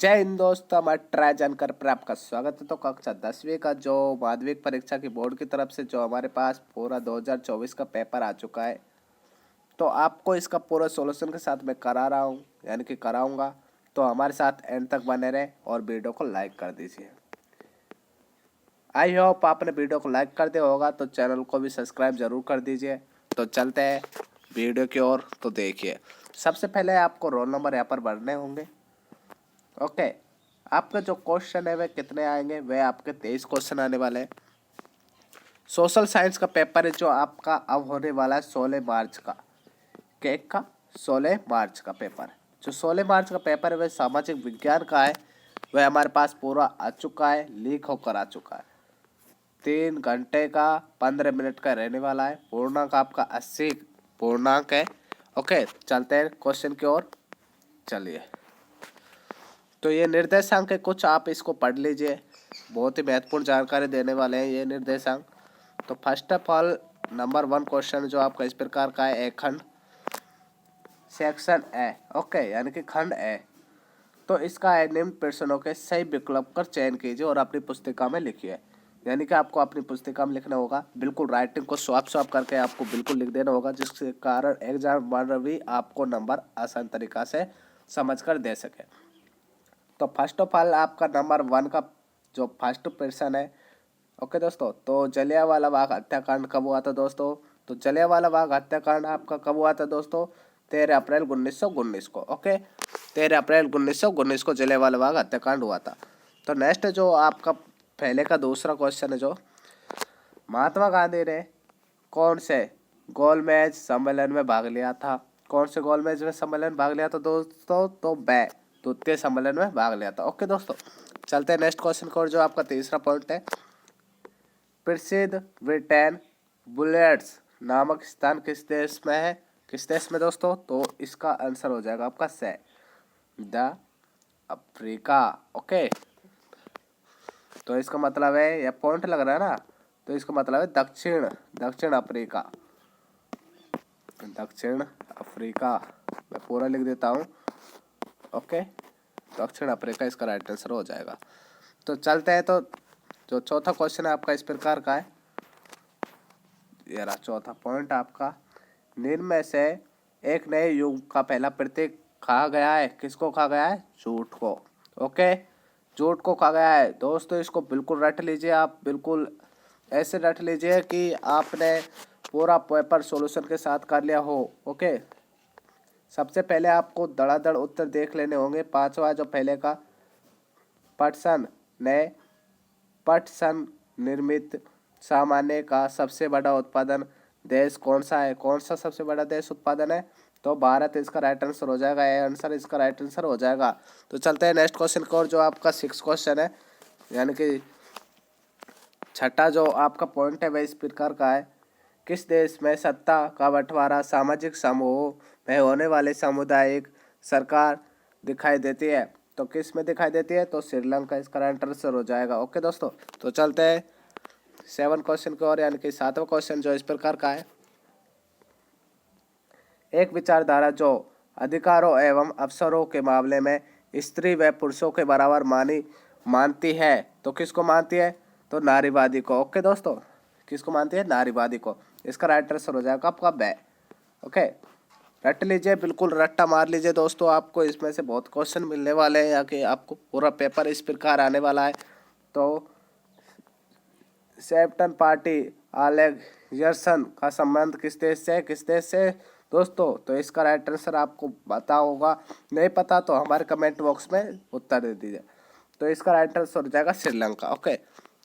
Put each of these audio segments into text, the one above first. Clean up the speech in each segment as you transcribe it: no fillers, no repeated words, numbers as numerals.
जय हिंद दोस्तों, हमारे ट्राई जानकर पर आपका स्वागत है। तो कक्षा 10वीं का जो माध्यमिक परीक्षा की बोर्ड की तरफ से जो हमारे पास पूरा 2024 का पेपर आ चुका है, तो आपको इसका पूरा सॉल्यूशन के साथ मैं करा रहा हूँ, यानी कि कराऊंगा। तो हमारे साथ एंड तक बने रहें और वीडियो को लाइक कर दीजिए। आई होप आपने वीडियो को लाइक कर दिया होगा, तो चैनल को भी सब्सक्राइब जरूर कर दीजिए। तो चलते हैं वीडियो की ओर। तो देखिए, सबसे पहले आपको रोल नंबर यहाँ पर भरने होंगे। ओके, आपका जो क्वेश्चन है वे कितने आएंगे? वे आपके 23 क्वेश्चन आने वाले हैं। सोशल साइंस का पेपर है जो आपका अब होने वाला है 16 मार्च का। केक का 16 मार्च का पेपर, जो 16 मार्च का पेपर है वह सामाजिक विज्ञान का है। वह हमारे पास पूरा आ चुका है, लीक होकर आ चुका है। 3 घंटे का 15 मिनट का रहने वाला है। पूर्णांक आपका 80 पूर्णांक है। ओके, चलते हैं क्वेश्चन की ओर। चलिए, तो ये निर्देशांक है कुछ, आप इसको पढ़ लीजिए। बहुत ही महत्वपूर्ण जानकारी देने वाले हैं ये निर्देशांक। तो first of all, number 1 question जो आपका इस प्रकार का है, एक खंड सेक्शन ए। ओके, यानी कि खंड ए। तो इसका है निम्न प्रश्नों के सही विकल्प कर चयन कीजिए और अपनी पुस्तिका में लिखिए। यानी कि आपको अपनी पुस्तिका में लिखना होगा, बिल्कुल राइटिंग को स्वाप स्वाप करके आपको बिल्कुल लिख देना होगा, जिसके कारण एग्जाम भी आपको नंबर आसान तरीका से समझ कर दे सके। तो फर्स्ट ऑफ ऑल, आपका नंबर 1 का जो फर्स्ट प्रश्न है। ओके दोस्तों, तो जलियांवाला बाग हत्याकांड कब हुआ था दोस्तों? तो जलियांवाला बाग हत्याकांड आपका कब हुआ था दोस्तों? 13 अप्रैल 1919 को। ओके, 13 अप्रैल 1919 को जलियांवाला बाग हत्याकांड हुआ था। तो नेक्स्ट जो आपका पहले का दूसरा क्वेश्चन है, जो महात्मा गांधी ने कौन से गोलमेज सम्मेलन में भाग लिया था? कौन से गोलमेज में सम्मेलन भाग लिया था दोस्तों? तो द्वितीय सम्मेलन में भाग लिया था। ओके दोस्तों, चलते हैं नेक्स्ट क्वेश्चन को, जो आपका तीसरा पॉइंट है। प्रसिद्ध ब्रिटेन बुलेट्स नामक स्थान किस देश में है? किस देश में दोस्तों? तो इसका आंसर हो जाएगा आपका से द अफ्रीका। ओके, तो इसका मतलब है, यह पॉइंट लग रहा है ना, तो इसका मतलब है दक्षिण अफ्रीका। दक्षिण अफ्रीका मैं पूरा लिख देता हूँ। ओके, दक्षिण अफ्रीका इसका राइट आंसर हो जाएगा। तो चलते हैं, तो जो चौथा क्वेश्चन है आपका इस प्रकार का है। ये रहा चौथा पॉइंट आपका। निम्न में से एक नए युग का पहला प्रतीक कहा गया है। किसको कहा गया है? झूठ को। ओके, झूठ को कहा गया है दोस्तों। इसको बिल्कुल रट लीजिए, आप बिल्कुल ऐसे रट लीजिए कि आपने पूरा पेपर सॉल्यूशन के साथ कर लिया हो। ओके, सबसे पहले आपको धड़ाधड़ उत्तर देख लेने होंगे। पांचवा जो पहले का, पटसन निर्मित सामान्य का सबसे बड़ा उत्पादन देश कौन सा है? कौन सा सबसे बड़ा देश उत्पादन है? तो भारत इसका राइट आंसर हो जाएगा। ये आंसर इसका राइट आंसर हो जाएगा। तो चलते हैं नेक्स्ट क्वेश्चन को, जो आपका 6 क्वेश्चन है, यानी कि छठा जो आपका पॉइंट है वह इस प्रकार का है। किस देश में सत्ता का बंटवारा सामाजिक समूह में होने वाले सामुदायिक सरकार दिखाई देती है? तो किस में दिखाई देती है? तो श्रीलंका इसका राइट आंसर हो जाएगा। ओके दोस्तों, तो चलते हैं 7 क्वेश्चन की ओर, यानी कि 7वां क्वेश्चन जो इस प्रकार का है। एक विचारधारा जो अधिकारों एवं अवसरों के मामले में स्त्री व पुरुषों के बराबर मानती है, तो किसको मानती है? तो नारीवादी को। ओके दोस्तों, किसको मानती है? नारीवादी को। इसका राइट आंसर हो जाएगा आपका बे। ओके, रट लीजिए, बिल्कुल रट्टा मार लीजिए दोस्तों। आपको इसमें से बहुत क्वेश्चन मिलने वाले हैं, या कि आपको पूरा पेपर इस प्रकार आने वाला है। तो सेप्टन पार्टी आलेग्जर्सन का संबंध किस देश से? किस देश से दोस्तों? तो इसका राइट आंसर आपको पता होगा, नहीं पता तो हमारे कमेंट बॉक्स में उत्तर दे दीजिए। तो इसका राइट आंसर हो जाएगा श्रीलंका। ओके,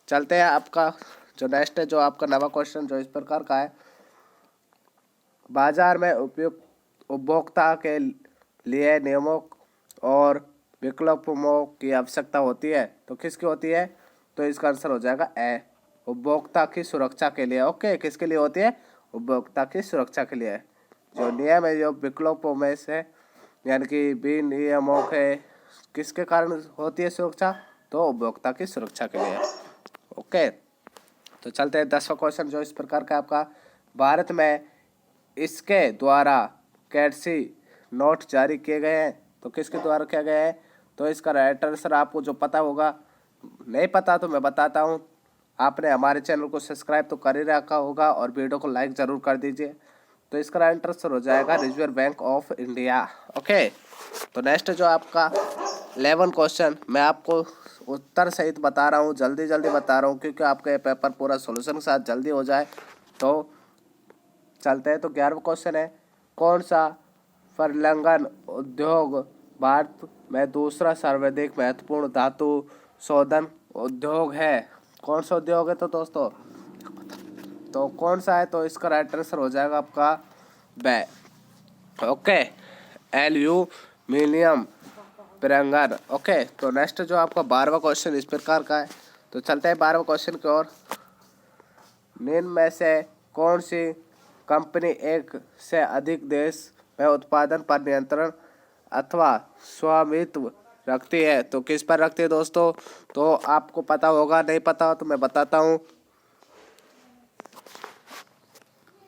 चलते हैं आपका जो नेक्स्ट है, जो आपका नवा क्वेश्चन जो इस प्रकार का है। बाजार में उपयुक्त उपभोक्ता के लिए नियमों और विकल्पों की आवश्यकता होती है, तो किसकी होती है? तो इसका आंसर हो जाएगा ए, उपभोक्ता की सुरक्षा के लिए। ओके, किसके लिए होती है? उपभोक्ता की सुरक्षा के लिए। जो नियम है जो विकल्पों में से, यानी कि बिन नियमों के किसके कारण होती है सुरक्षा? तो उपभोक्ता की सुरक्षा के लिए। ओके, तो चलते हैं 10वां क्वेश्चन जो इस प्रकार का आपका। भारत में इसके द्वारा कैसी नोट जारी किए गए हैं? तो किसके द्वारा किया गया है? तो इसका राइट आंसर आपको जो पता होगा, नहीं पता तो मैं बताता हूँ। आपने हमारे चैनल को सब्सक्राइब तो कर ही रखा होगा और वीडियो को लाइक ज़रूर कर दीजिए। तो इसका राइट आंसर हो जाएगा reserve bank of India. Okay, तो नेक्स्ट जो आपका 11 क्वेश्चन, मैं आपको उत्तर सहित बता रहा हूँ, जल्दी जल्दी बता रहा हूँ क्योंकि आपका ये पेपर पूरा सॉल्यूशन के साथ जल्दी हो जाए। तो चलते हैं। तो 11वां क्वेश्चन है, कौन सा संलग्न उद्योग भारत में दूसरा सर्वाधिक महत्वपूर्ण धातु शोधन उद्योग है? कौन सा उद्योग है तो दोस्तों, तो कौन सा है? तो इसका राइट आंसर हो जाएगा आपका ओके, एल्यूमिनियम पिरंगन। ओके, तो नेक्स्ट जो आपका 12वां क्वेश्चन इस प्रकार का है। तो चलते हैं 12वां क्वेश्चन की ओर। निम्न में से कौन सी कंपनी एक से अधिक देश में उत्पादन पर नियंत्रण अथवा स्वामित्व रखती है? तो किस पर रखती है दोस्तों? तो आपको पता होगा, नहीं पता हो तो मैं बताता हूँ।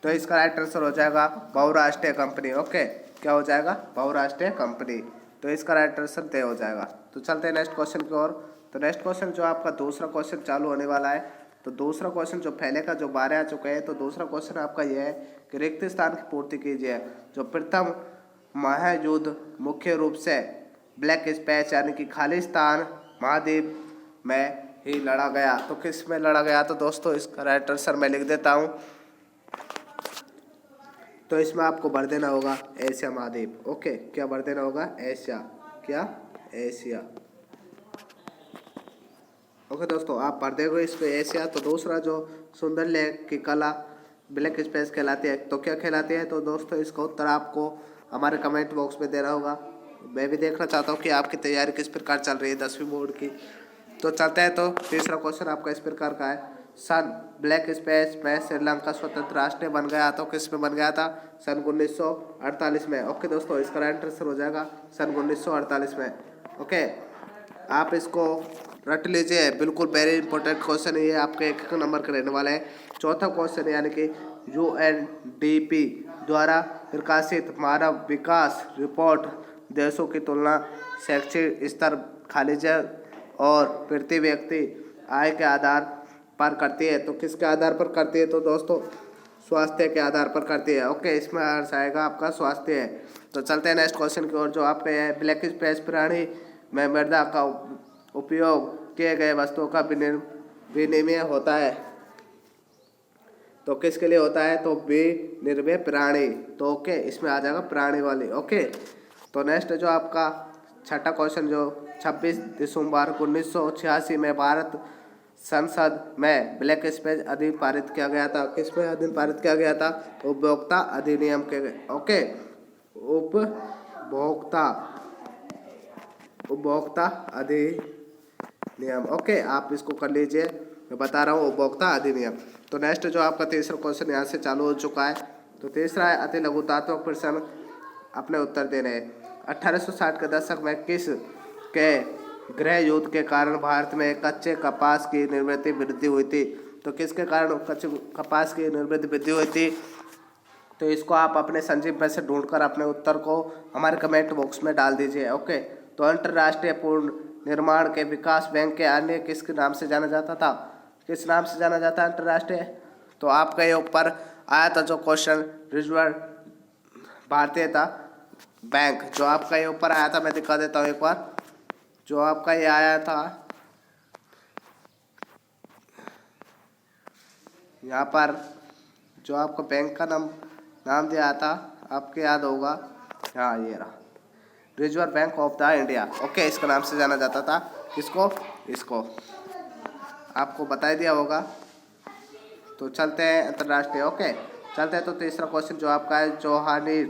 तो इसका राइट आंसर हो जाएगा बहुराष्ट्रीय कंपनी। ओके, क्या हो जाएगा? बहुराष्ट्रीय कंपनी। तो इसका राइट आंसर तय हो जाएगा। तो चलते हैं नेक्स्ट क्वेश्चन की ओर। तो नेक्स्ट क्वेश्चन जो आपका दूसरा क्वेश्चन चालू होने वाला है। तो दूसरा क्वेश्चन जो पहले का जो 12 आ चुके हैं, तो दूसरा क्वेश्चन आपका यह है कि रिक्त स्थान की पूर्ति कीजिए। जो प्रथम महायुद्ध मुख्य रूप से ब्लैक स्पेस यानी कि खाली स्थान महाद्वीप में ही लड़ा गया। तो किस में लड़ा गया? तो दोस्तों इसका राइट आंसर मैं लिख देता हूँ। तो इसमें आपको भर देना होगा एशिया महाद्वीप। ओके, क्या भर देना होगा? एशिया। क्या? एशिया। ओके दोस्तों, आप भर देंगे इस पे एशिया। तो दूसरा जो सुंदर लेख की कला ब्लैक स्पेस कहलाती है, तो क्या कहलाती है? तो दोस्तों इसका उत्तर आपको हमारे कमेंट बॉक्स में देना होगा। मैं भी देखना चाहता हूँ कि आपकी तैयारी किस प्रकार चल रही है 10वीं बोर्ड की। तो चलते हैं। तो तीसरा क्वेश्चन आपका इस प्रकार का है, सन ब्लैक स्पेस में श्रीलंका स्वतंत्र राष्ट्र बन गया। तो किस में बन गया था? सन 1948 में। ओके दोस्तों, इसका राइट आंसर हो जाएगा सन 1948 में। ओके, आप इसको रट लीजिए, बिल्कुल वेरी इंपॉर्टेंट क्वेश्चन है ये, आपके 1 नंबर के रहने वाले हैं। चौथा क्वेश्चन यानी कि UNDP द्वारा प्रकाशित मानव विकास रिपोर्ट देशों की तुलना शैक्षिक स्तर, खालिजा और प्रति व्यक्ति आय के आधार पर करती है। तो किसके आधार पर करती है? तो दोस्तों स्वास्थ्य के आधार पर करती है। ओके, इसमें अर्थ आएगा आपका स्वास्थ्य है। तो चलते हैं नेक्स्ट क्वेश्चन की ओर। जो आपके है, ब्लैक स्पेस प्राणी में मृदा का उपयोग किए गए वस्तुओं का विनिमय होता है। तो किसके लिए होता है? तो विनिर्मय प्राणी। तो ओके, इसमें आ जाएगा प्राणी वाली। ओके, तो नेक्स्ट जो आपका छठा क्वेश्चन, जो 26 दिसंबर 1986 में भारत संसद में ब्लैक स्पेस अधिनियम पारित किया गया था। किस में अधिनियम पारित किया गया था? उपभोक्ता अधिनियम के। ओके, उपभोक्ता अधिनियम। ओके, आप इसको कर लीजिए, मैं बता रहा हूँ उपभोक्ता अधिनियम। तो नेक्स्ट जो आपका तीसरा क्वेश्चन यहाँ से चालू हो चुका है। तो तीसरा है, अति लघुतात्मक प्रश्न अपने उत्तर देने हैं। 1860 के दशक में किस के गृह युद्ध के कारण भारत में कच्चे कपास की निर्यात वृद्धि हुई थी? तो किसके कारण कच्चे कपास की निर्यात वृद्धि हुई थी? तो इसको आप अपने संजीव में से ढूंढकर अपने उत्तर को हमारे कमेंट बॉक्स में डाल दीजिए। ओके, तो अंतर्राष्ट्रीय पूर्ण निर्माण के विकास बैंक के अन्य किस नाम से जाना जाता था? किस नाम से जाना जाता है अंतर्राष्ट्रीय? तो आपका ये ऊपर आया था जो क्वेश्चन, रिजर्व भारतीय था बैंक, जो आपका ये ऊपर आया था, मैं दिखा देता हूँ एक बार। जो आपका ये आया था यहाँ पर, जो आपको बैंक का नाम दिया था, आपके याद होगा, हाँ ये रहा, reserve bank of the India. Okay, इसका नाम से जाना जाता था। किसको? इसको आपको बता दिया होगा। तो चलते हैं अंतर्राष्ट्रीय। ओके, चलते हैं। तो तीसरा क्वेश्चन जो आपका है, जोहानी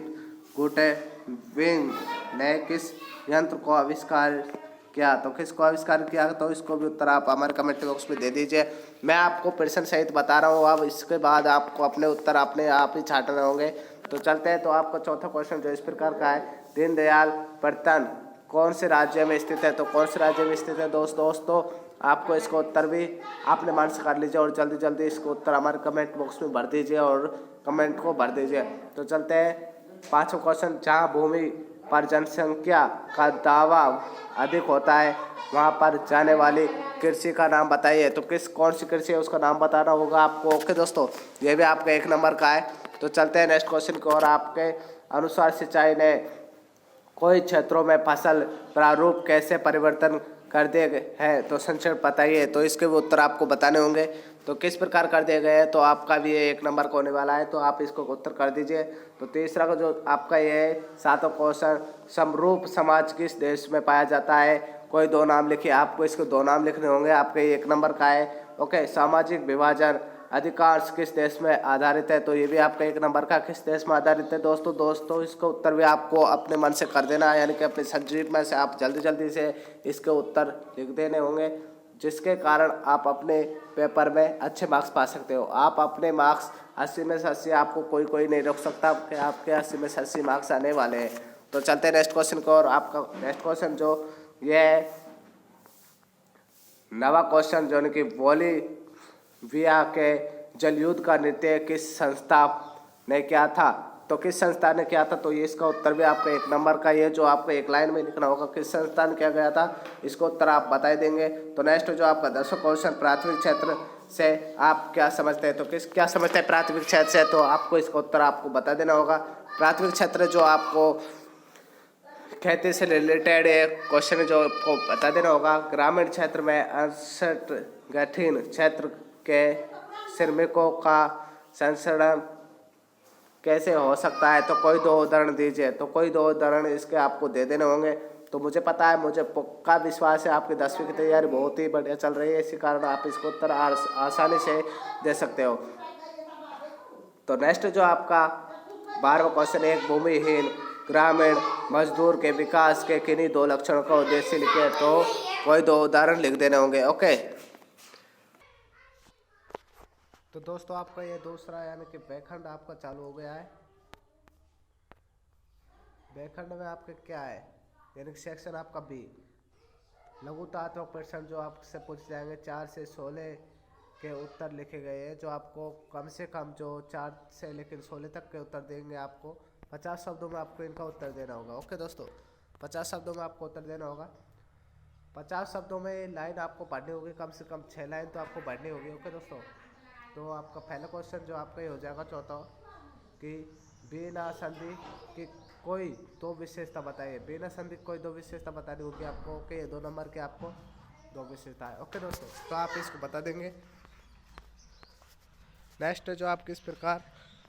गुटेविंग ने किस यंत्र को आविष्कार किया? तो किसको आविष्कार किया? तो इसको भी उत्तर आप हमारे कमेंट बॉक्स में दे दीजिए। मैं आपको प्रश्न सहित बता रहा हूँ, अब इसके बाद आपको अपने उत्तर अपने आप ही छांटने होंगे। तो चलते हैं। तो आपका चौथा क्वेश्चन जो इस प्रकार का है, दीनदयाल प्रतिष्ठान कौन से राज्य में स्थित है? तो कौन से राज्य में स्थित है दोस्तों आपको इसका उत्तर भी आपने मान से कर लीजिए और जल्दी जल्दी इसको उत्तर हमारे कमेंट बॉक्स में भर दीजिए और कमेंट को भर दीजिए। तो चलते हैं 5वां क्वेश्चन, जहाँ भूमि पर जनसंख्या का दावा अधिक होता है वहाँ पर जाने वाली कृषि का नाम बताइए। तो कौन सी कृषि है उसका नाम बताना होगा आपको। ओके दोस्तों, ये भी आपका 1 नंबर का है। तो चलते हैं नेक्स्ट क्वेश्चन की ओर। आपके अनुसार सिंचाई ने कोई क्षेत्रों में फसल प्रारूप कैसे परिवर्तन कर दिए गए हैं, तो संक्षेप बताइए। तो इसके भी उत्तर आपको बताने होंगे। तो किस प्रकार कर दिए गए हैं, तो आपका भी ये 1 नंबर का होने वाला है। तो आप इसको उत्तर कर दीजिए। तो तीसरा का जो आपका ये है, 7वां क्वेश्चन, समरूप समाज किस देश में पाया जाता है, कोई 2 नाम लिखिए। आपको इसके 2 नाम लिखने होंगे। आपके 1 नंबर का है। ओके, सामाजिक विभाजन अधिकांश किस देश में आधारित है, तो ये भी आपका 1 नंबर का किस देश में आधारित है। दोस्तों इसका उत्तर भी आपको अपने मन से कर देना है, यानी कि अपने संजीव में से आप जल्दी जल्दी से इसके उत्तर लिख देने होंगे, जिसके कारण आप अपने पेपर में अच्छे मार्क्स पा सकते हो। आप अपने मार्क्स 80 में से 80, आपको कोई नहीं रोक सकता कि आपके 80 में से 80 मार्क्स आने वाले हैं। तो चलते हैं नेक्स्ट क्वेश्चन को। और आपका नेक्स्ट क्वेश्चन जो ये है 9वां क्वेश्चन, जो कि बोलीविया के जलयुद्ध का नृत्य किस संस्था ने किया था, तो किस संस्था ने किया था, तो ये इसका उत्तर भी आपका 1 नंबर का ये जो आपको 1 लाइन में लिखना होगा किस संस्था ने किया गया था, इसको उत्तर आप बता देंगे। तो नेक्स्ट जो आपका 10वां क्वेश्चन, प्राथमिक क्षेत्र से आप क्या समझते हैं, तो क्या समझते हैं प्राथमिक क्षेत्र से, तो आपको इसका उत्तर आपको बता देना होगा। प्राथमिक क्षेत्र जो आपको खेती से रिलेटेड एक क्वेश्चन है, जो आपको बता देना होगा। ग्रामीण क्षेत्र में असंगठित क्षेत्र के श्रमिकों का संरक्षण कैसे हो सकता है, तो कोई 2 उदाहरण दीजिए। तो कोई 2 उदाहरण इसके आपको दे देने होंगे। तो मुझे पता है, मुझे पक्का विश्वास है आपकी 10वीं की तैयारी बहुत ही बढ़िया चल रही है, इसी कारण आप इसको उत्तर आसानी से दे सकते हो। तो नेक्स्ट जो आपका 12वां क्वेश्चन, एक भूमिहीन ग्रामीण मजदूर के विकास के किन्हीं 2 लक्षणों का उद्देश्य लिखे, तो कोई 2 उदाहरण लिख देने होंगे। ओके, तो दोस्तों आपका ये दूसरा यानी कि बैखंड आपका चालू हो गया है। बैखंड में आपके क्या है, यानी कि सेक्शन आपका बी, लघुतात्मक प्रश्न जो आपसे पूछ जाएंगे। 4 से 16 के उत्तर लिखे गए हैं, जो आपको कम से कम जो 4 से लेकर 16 तक के उत्तर देंगे। आपको 50 शब्दों में आपको इनका उत्तर देना होगा। ओके दोस्तों, 50 शब्दों में आपको उत्तर देना होगा। 50 शब्दों में लाइन आपको पढ़नी होगी, कम से कम 6 लाइन तो आपको पढ़नी होगी। ओके दोस्तों, तो आपका पहला क्वेश्चन जो आपका ये हो जाएगा, चौथा, कि बिना संधि की कोई 2 विशेषता बताइए। बिना संधि कोई 2 विशेषता बतानी होगी आपको। ओके, ये 2 नंबर के आपको 2 विशेषता है। ओके दोस्तों, तो आप इसको बता देंगे। नेक्स्ट जो आपकी इस प्रकार